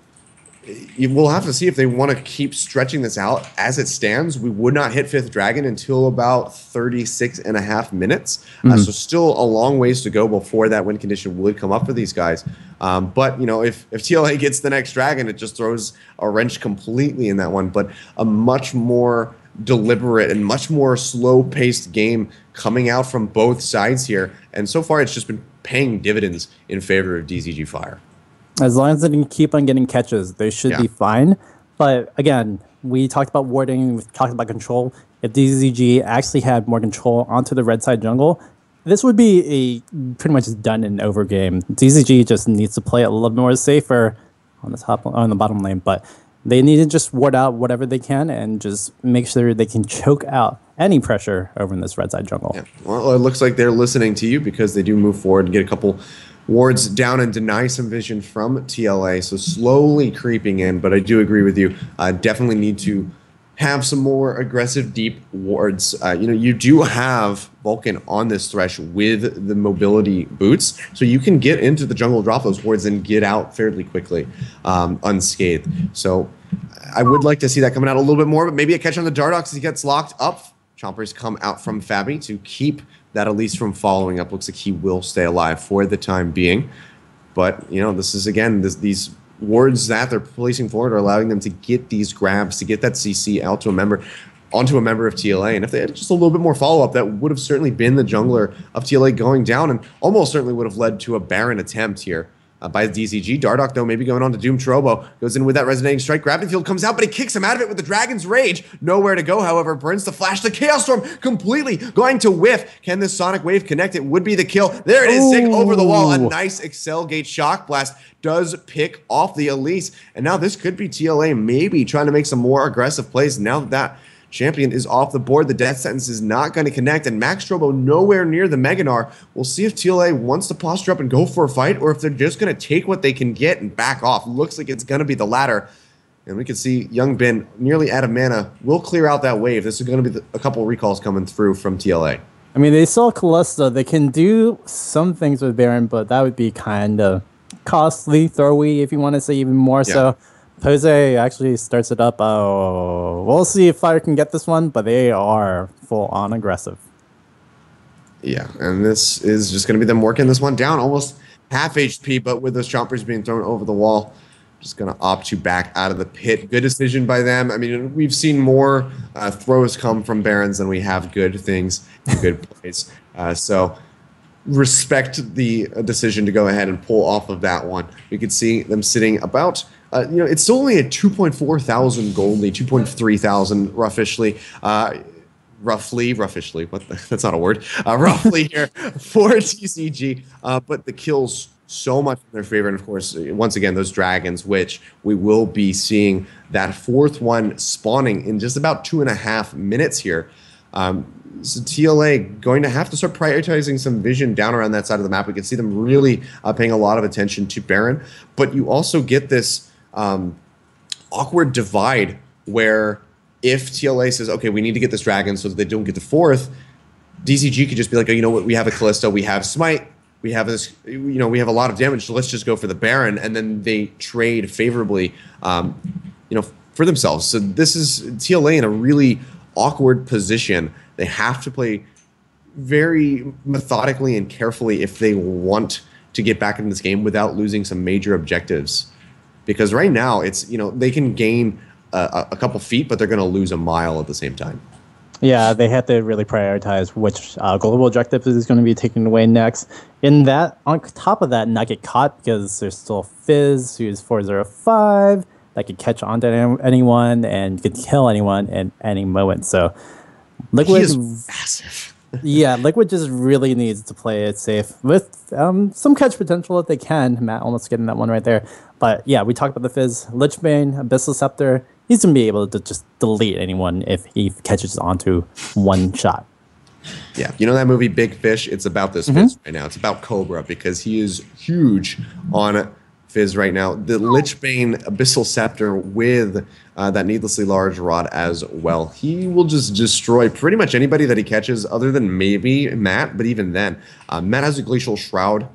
we'll have to see if they want to keep stretching this out. As it stands, we would not hit 5th Dragon until about 36.5 minutes. So still a long ways to go before that win condition would come up for these guys. But, you know, if TLA gets the next Dragon, it just throws a wrench completely in that one. But a much more deliberate and much more slow-paced game coming out from both sides here. And so far, it's just been paying dividends in favor of DZG Fire. As long as they can keep on getting catches, they should be fine. But again, we talked about warding, we talked about control. If DZG actually had more control onto the red side jungle, this would be a pretty much done and over game. DZG just needs to play a little more safer on the bottom lane, but they need to just ward out whatever they can and just make sure they can choke out any pressure over in this red side jungle. Yeah. Well, it looks like they're listening to you because they do move forward and get a couple wards down and deny some vision from TLA. So slowly creeping in, but I do agree with you. Definitely need to have some more aggressive deep wards. You know, you do have Vulcan on this thresh with the mobility boots, so you can get into the jungle, drop those wards, and get out fairly quickly unscathed. So I would like to see that coming out a little bit more, but maybe a catch on the Dardox as he gets locked up. Chompers come out from Fabi to keep that Elise from following up. Looks like he will stay alive for the time being. But, you know, this is, again, these wards that they're placing forward are allowing them to get these grabs, to get that CC out to a member, onto a member of TLA. And if they had just a little bit more follow-up, that would have certainly been the jungler of TLA going down and almost certainly would have led to a Baron attempt here by DZG. Dardoch, though, maybe going on to Doom Trobo. Goes in with that resonating strike. Gravity Field comes out, but he kicks him out of it with the Dragon's Rage. Nowhere to go, however. Burns the flash. The Chaos Storm completely going to whiff. Can this Sonic Wave connect? It would be the kill. There it is. Sick over the wall. A nice Excel Gate Shock Blast does pick off the Elise. And now this could be TLA maybe trying to make some more aggressive plays now that champion is off the board. The death sentence is not going to connect, and Max Strobo nowhere near the Meganar. We'll see if TLA wants to posture up and go for a fight, or if they're just going to take what they can get and back off. Looks like it's going to be the latter. And we can see Young Ben nearly out of mana. Will clear out that wave. This is going to be a couple recalls coming through from TLA. I mean, they saw Callisto. They can do some things with Baron, but that would be kind of costly, throwy, if you want to say even more so. Jose actually starts it up. We'll see if Fire can get this one, but they are full-on aggressive. Yeah, and this is just going to be them working this one down, almost half HP, but with those chompers being thrown over the wall, just going to opt to back out of the pit. Good decision by them. I mean, we've seen more throws come from Barons than we have good things, good plays. So respect the decision to go ahead and pull off of that one. We could see them sitting about... you know, it's still only a 2.4 thousand gold lead, 2.3 thousand roughishly, roughishly, that's not a word, roughly here for TCG, but the kills so much in their favor, and of course, once again, those dragons, which we will be seeing that fourth one spawning in just about 2.5 minutes here. So TLA going to have to start prioritizing some vision down around that side of the map. We can see them really paying a lot of attention to Baron, but you also get this awkward divide where if TLA says, okay, we need to get this dragon so that they don't get the fourth, DZG could just be like, oh, you know what, we have a Callisto, we have Smite, we have this, you know, we have a lot of damage, so let's just go for the Baron, and then they trade favorably, you know, for themselves. So this is TLA in a really awkward position. They have to play very methodically and carefully if they want to get back in this game without losing some major objectives. Because right now, it's, you know, they can gain a couple feet, but they're going to lose a mile at the same time. Yeah, they have to really prioritize which global objective is going to be taken away next. In that, on top of that, not get caught because there's still Fizz, who's 405, that could catch onto anyone and could kill anyone at any moment. So Liquid He is massive. Yeah, Liquid just really needs to play it safe with some catch potential if they can. Matt almost getting that one right there. But yeah, we talked about the Fizz. Lichbane, Abyssal Scepter, he's going to be able to just delete anyone if he catches onto one shot. Yeah, you know that movie Big Fish? It's about this Fizz right now. It's about Cobra because he is huge on Fizz right now. The Lichbane Abyssal Scepter with that needlessly large rod as well. He will just destroy pretty much anybody that he catches other than maybe Matt, but even then. Matt has a Glacial Shroud,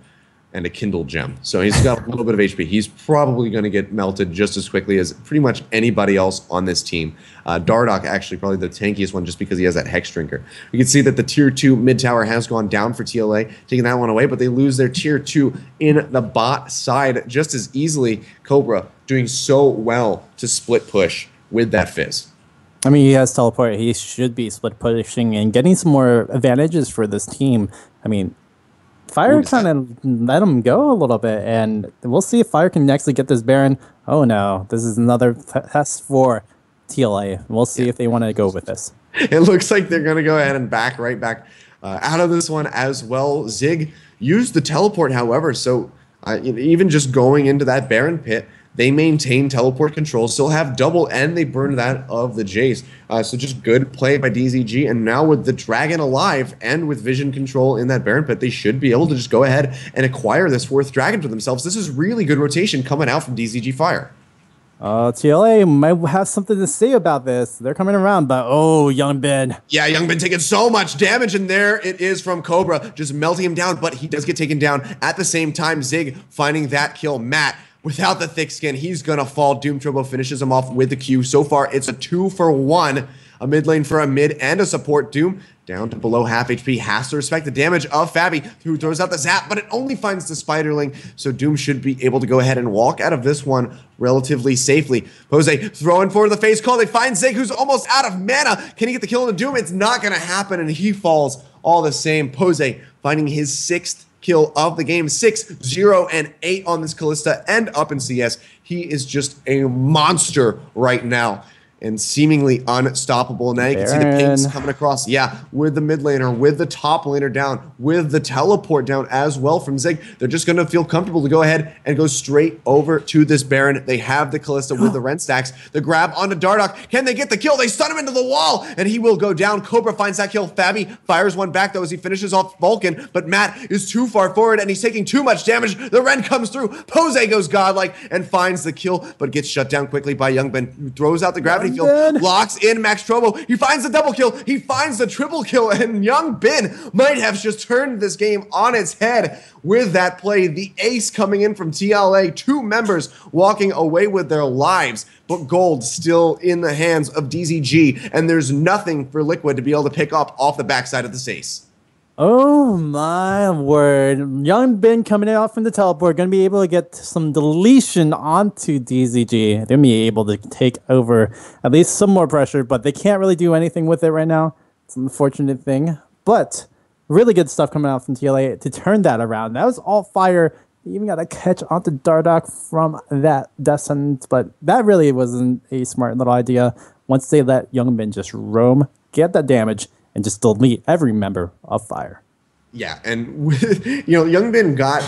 and a Kindle gem. So he's got a little bit of HP. He's probably going to get melted just as quickly as pretty much anybody else on this team. Dardoch actually probably the tankiest one just because he has that Hex Drinker. You can see that the tier 2 mid tower has gone down for TLA, taking that one away, but they lose their tier 2 in the bot side just as easily. Cobra doing so well to split push with that Fizz. I mean, he has teleport. He should be split pushing and getting some more advantages for this team. I mean, Fire kind of let him go a little bit, and we'll see if Fire can actually get this Baron. Oh no, this is another test for TLA. We'll see if they want to go with this. It looks like they're going to go ahead and back right back out of this one as well. Zig used the teleport, however, so even just going into that Baron pit, they maintain teleport control, still have double, and they burn that of the Jace. So just good play by DZG, and now with the Dragon alive and with vision control in that Baron pit, they should be able to just go ahead and acquire this 4th Dragon for themselves. This is really good rotation coming out from DZG Fire. TLA might have something to say about this. They're coming around, but oh, Young Ben. Yeah, Young Ben taking so much damage, and there it is from Cobra, just melting him down, but he does get taken down. At the same time, Zig finding that kill. Matt, without the thick skin, he's going to fall. Doom Turbo finishes him off with the Q. So far, it's a 2-for-1. A mid lane for a mid and a support. Doom down to below half HP. Has to respect the damage of Fabi, who throws out the zap, but it only finds the Spiderling. So Doom should be able to go ahead and walk out of this one relatively safely. Pose throwing for the face call. They find Zig, who's almost out of mana. Can he get the kill on the Doom? It's not going to happen, and he falls all the same. Pose finding his 6th kill of the game. 6, 0, and 8 on this Kalista and up in CS. He is just a monster right now and seemingly unstoppable. Now you can see the pings coming across. Yeah, with the mid laner, with the top laner down, with the teleport down as well from Zig. They're just going to feel comfortable to go ahead and go straight over to this Baron. They have the Kalista with the Rent stacks. The grab onto Dardoch. Can they get the kill? They stun him into the wall, and he will go down. Cobra finds that kill. Fabi fires one back, though, as he finishes off Vulcan, but Matt is too far forward, and he's taking too much damage. The Rend comes through. Pose goes godlike and finds the kill, but gets shut down quickly by Young Ben, who throws out the gravity field, locks in Max Trobo. He finds the double kill. He finds the triple kill, and Young Ben might have just turned this game on its head with that play. The ace coming in from TLA, 2 members walking away with their lives, but gold still in the hands of DZG, and there's nothing for Liquid to be able to pick up off the backside of this ace. Oh my word. Young Ben coming out from the teleport, going to be able to get some deletion onto DZG. They're going to be able to take over at least some more pressure, but they can't really do anything with it right now. It's an unfortunate thing, but really good stuff coming out from TLA to turn that around. That was all Fire. They even got a catch onto Dardoch from that Descent, but that really wasn't a smart little idea. Once they let Young Ben just roam, get that damage, and just delete every member of Fire. Yeah, and with, Young Ben got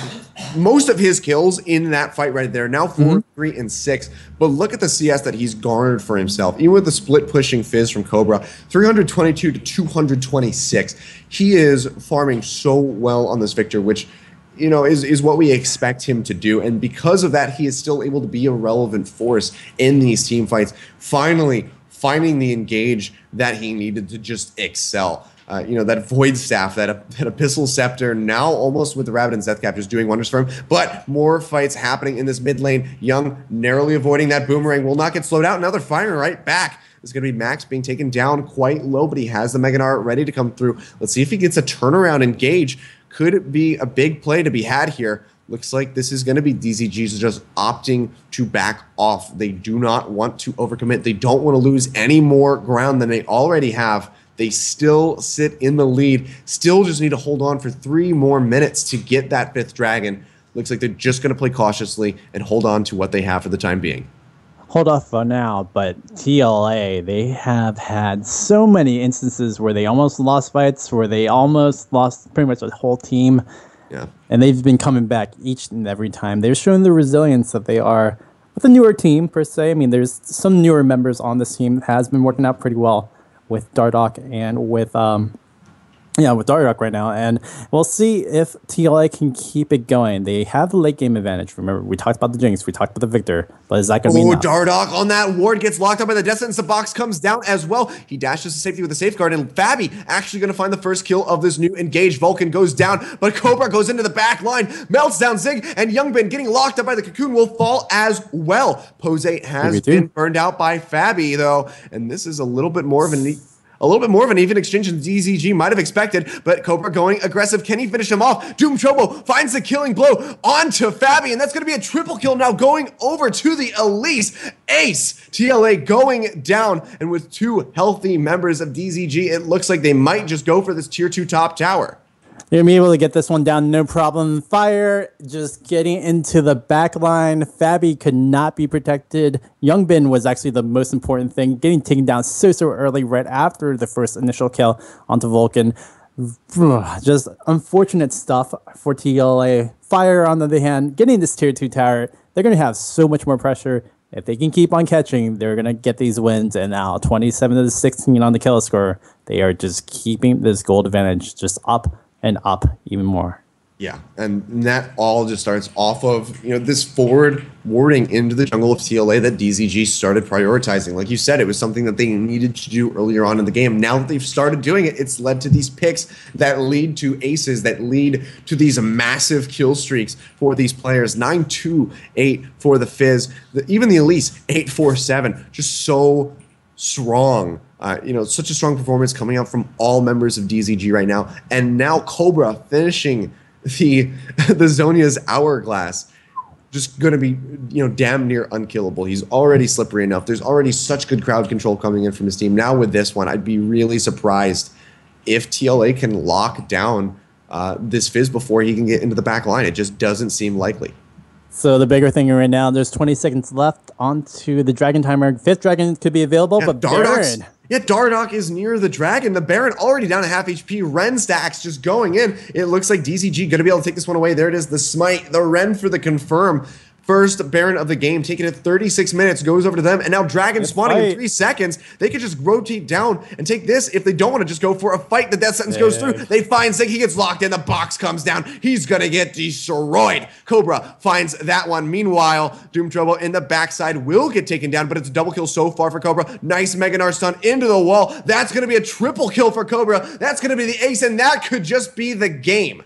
most of his kills in that fight right there. Now 4, 3, and 6. But look at the CS that he's garnered for himself. Even with the split pushing Fizz from Cobra, 322 to 226. He is farming so well on this Victor, which is what we expect him to do. And because of that, he is still able to be a relevant force in these team fights. Finally, finding the engage that he needed to just excel. That Void Staff, that Abyssal Scepter, now almost with the Rabbit and Death Captors doing wonders for him. But more fights happening in this mid lane. Young narrowly avoiding that boomerang, will not get slowed out. Now they're firing right back. It's going to be Max being taken down quite low, but he has the Mega Gnar ready to come through. Let's see if he gets a turnaround engage. Could it be a big play to be had here? Looks like this is going to be DZG's just opting to back off. They do not want to overcommit. They don't want to lose any more ground than they already have. They still sit in the lead. Still just need to hold on for 3 more minutes to get that 5th dragon. Looks like they're just going to play cautiously and hold on to what they have for the time being. Hold off for now, but TLA, they have had so many instances where they almost lost fights, where they almost lost pretty much the whole team. Yeah. And they've been coming back each and every time. They're showing the resilience that they are with a newer team, per se. I mean, there's some newer members on this team that has been working out pretty well with Dardoch and with Yeah, with Dark right now, and we'll see if TLA can keep it going. They have the late game advantage. Remember, we talked about the Jinx, we talked about the Victor, but is that going to be enough? Dardoch on that ward gets locked up by the Death Sentence. The box comes down as well. He dashes to safety with a safeguard, and Fabi actually going to find the first kill of this new engage. Vulcan goes down, but Cobra goes into the back line, melts down Zig, and Youngbin getting locked up by the Cocoon will fall as well. Pose has been burned out by Fabi, though, and this is a little bit more of an even exchange than DZG might have expected, but Cobra going aggressive. Can he finish him off? Doom Chobo finds the killing blow onto Fabi, and that's going to be a triple kill now going over to the Elise. Ace, TLA going down, and with 2 healthy members of DZG, it looks like they might just go for this tier 2 top tower. You're going to be able to get this one down, no problem. Fire just getting into the back line. Fabi could not be protected. Youngbin was actually the most important thing, getting taken down so early right after the first initial kill onto Vulcan. Just unfortunate stuff for TLA. Fire, on the other hand, getting this tier 2 tower, they're going to have so much more pressure. If they can keep on catching, they're going to get these wins. And now 27-16 on the kill score. They are just keeping this gold advantage just up and up even more. Yeah, and that all just starts off of, this forward warding into the jungle of TLA that DZG started prioritizing. Like you said, it was something that they needed to do earlier on in the game. Now that they've started doing it, it's led to these picks that lead to aces, that lead to these massive kill streaks for these players. 9-2-8 for the Fizz. Even the Elise, 8-4-7. Just so strong. Such a strong performance coming out from all members of DZG right now. And now Cobra finishing the Zhonya's hourglass. Just going to be, damn near unkillable. He's already slippery enough. There's already such good crowd control coming in from his team. Now with this one, I'd be really surprised if TLA can lock down this Fizz before he can get into the back line. It just doesn't seem likely. So the bigger thing right now, there's 20 seconds left onto the Dragon timer. 5th Dragon could be available, but Baron. Yeah, Dardoch is near the Dragon. The Baron already down to half HP. Ren stacks just going in. It looks like DZG going to be able to take this one away. There it is, the Smite, the Ren for the confirm. First Baron of the game, taking it 36 minutes, goes over to them, and now Dragon spawning in 3 seconds. They could just rotate down and take this if they don't want to just go for a fight. The Death Sentence goes through. They find Zig. He gets locked in. The box comes down. He's going to get destroyed. Cobra finds that one. Meanwhile, Doom Trouble in the backside will get taken down, but it's a double kill so far for Cobra. Nice Mega Gnar stun into the wall. That's going to be a triple kill for Cobra. That's going to be the ace, and that could just be the game.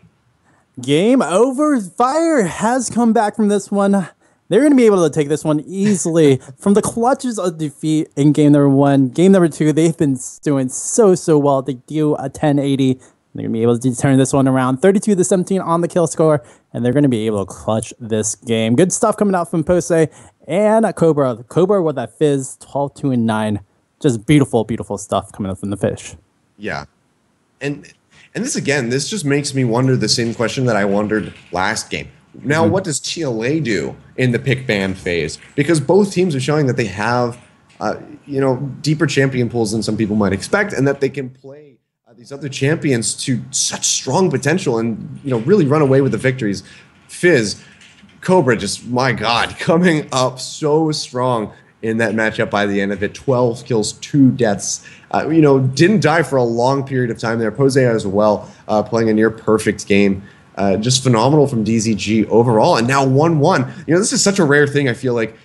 Game over. Fire has come back from this one. They're going to be able to take this one easily from the clutches of defeat in game number 1. Game number 2, they've been doing so well. They do a 1080. They're going to be able to turn this one around. 32-17 on the kill score, and they're going to be able to clutch this game. Good stuff coming out from Pose and Cobra. Cobra with that Fizz, 12-2-9. Just beautiful stuff coming up from the fish. Yeah. And this just makes me wonder the same question that I wondered last game. Now, what does TLA do in the pick ban phase? Because both teams are showing that they have, deeper champion pools than some people might expect, and that they can play these other champions to such strong potential and, really run away with the victories. Fizz, Cobra, just, my God, coming up so strong in that matchup by the end of it. 12 kills, 2 deaths. Didn't die for a long period of time there. Pose as well, playing a near perfect game. Just phenomenal from DZG overall. And now 1-1. This is such a rare thing, I feel like.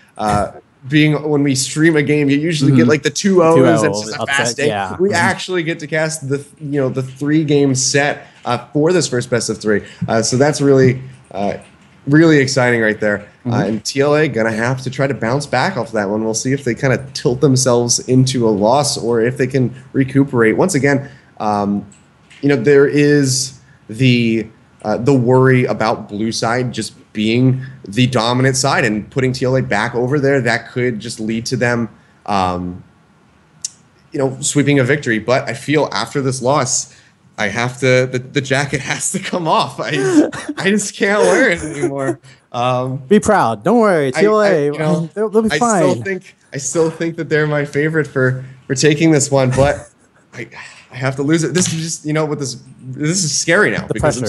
When we stream a game, you usually get like the 2-0s. It's just a fast day. Yeah. We actually get to cast the 3-game set for this first best of 3. So that's really exciting right there. And TLA gonna have to try to bounce back off that one. We'll see if they kind of tilt themselves into a loss or if they can recuperate. Once again, there is the worry about blue side just being the dominant side and putting TLA back over there. That could just lead to them, sweeping a victory. But I feel after this loss, I have to, the jacket has to come off. I just can't wear it anymore. Be proud. Don't worry. TLA, they'll be fine. I still think that they're my favorite for taking this one, but I have to lose it. This is just, this is scary now because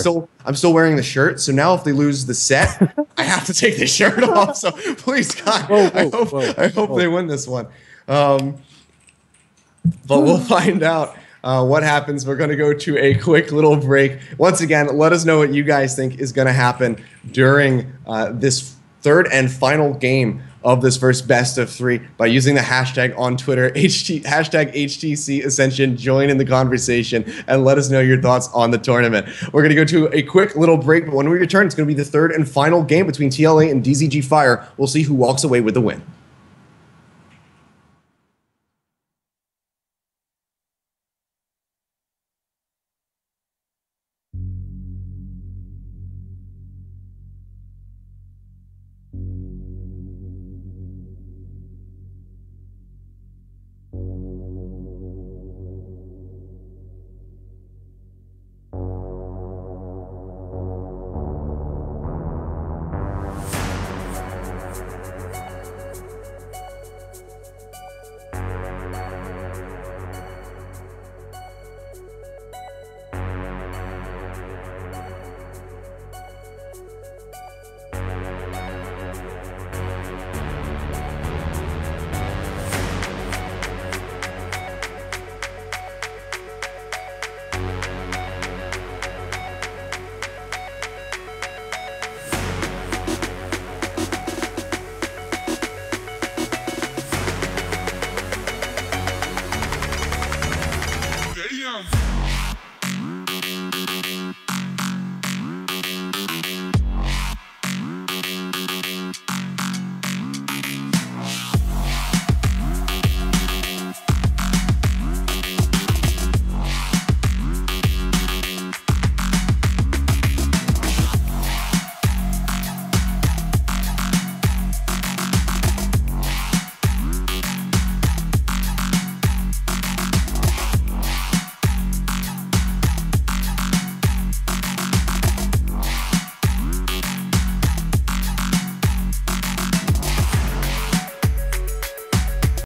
I'm still wearing the shirt. So now if they lose the set, I have to take the shirt off. So please, God, I hope they win this one. But we'll find out what happens. We're going to go to a quick little break. Once again, let us know what you guys think is going to happen during this third and final game of this first best of 3 by using the hashtag on Twitter, hashtag HTC Ascension. Join in the conversation and let us know your thoughts on the tournament. We're going to go to a quick little break, but when we return, it's going to be the third and final game between TLA and DZG Fire. We'll see who walks away with the win.